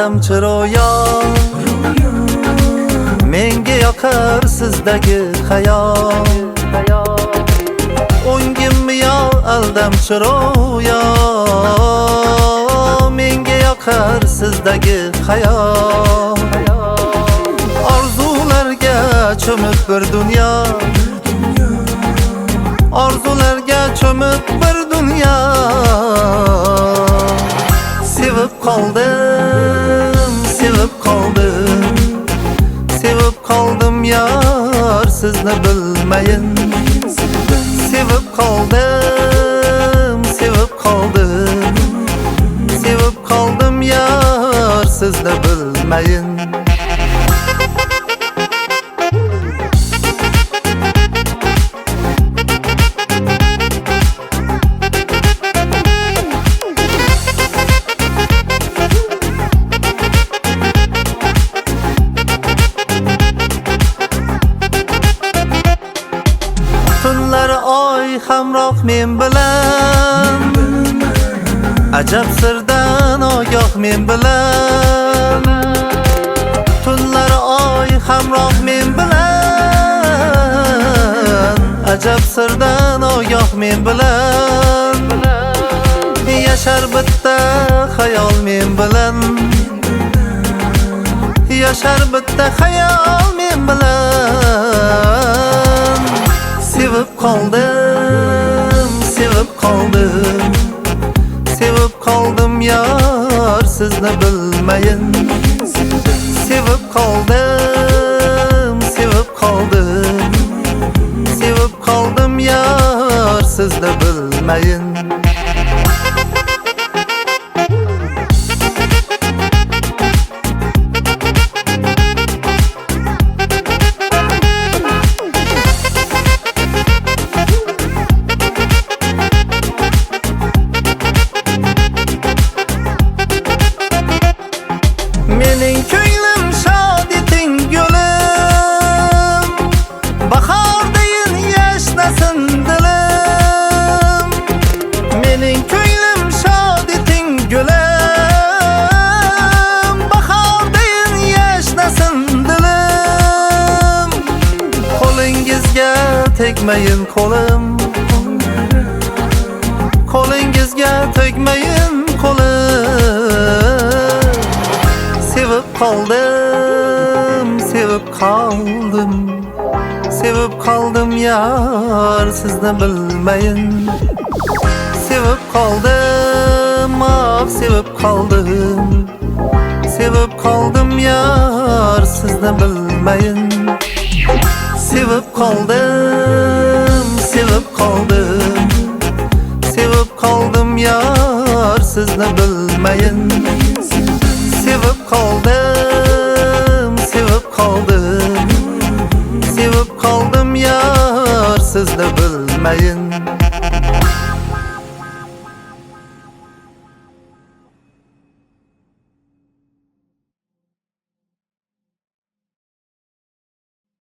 aldamchi ro'yo, menga yoqar sizdagi xayol. O'ngimmi yo aldamchi ro'yo, menga yoqar sizdagi xayol. Orzularga cho'mib bir dunyo, orzularga cho'mib bir dunyo. Sevib qoldim, sevib qoldim, sevib qoldim yar sizni bilmayin. Sevib qoldim, sevib qoldim, sevib qoldim yar sizni bilmayin. Tunlar oy hamroh men bilan, ajab sirdan ogoh men bilan. Tunlar oy hamroh men bilan, ajab sirdan ogoh men bilan. Yashar bitta xayol men bilan, yashar bitta xayol men bilan. Sevib qoldim, sevib qoldim, sevib qoldim yar sizni bilmayin. Sevib qoldim, sevib qoldim, sevib qoldim yar sizni bilmayin. Mening ko'nglim shod eting gulim, bahordayin yashnasin dilim. Mening ko'nglim shod eting gulim, bahordayin yashnasin dilim. Qo'lingizga tegmayin qo'lim, qo'lingizga tegmayin qo'lim. Sevib qoldim, sevib qoldim, sevib qoldim yar sizni bilmayin. Sevib qoldim, sevib qoldim, sevib qoldim yar sizni bilmayin. Sevib qoldim, sevib qoldim, sevib qoldim yar sizni bilmayin. Sevib qoldim, sevib qoldim, sevib qoldim yar sizni bilmayin.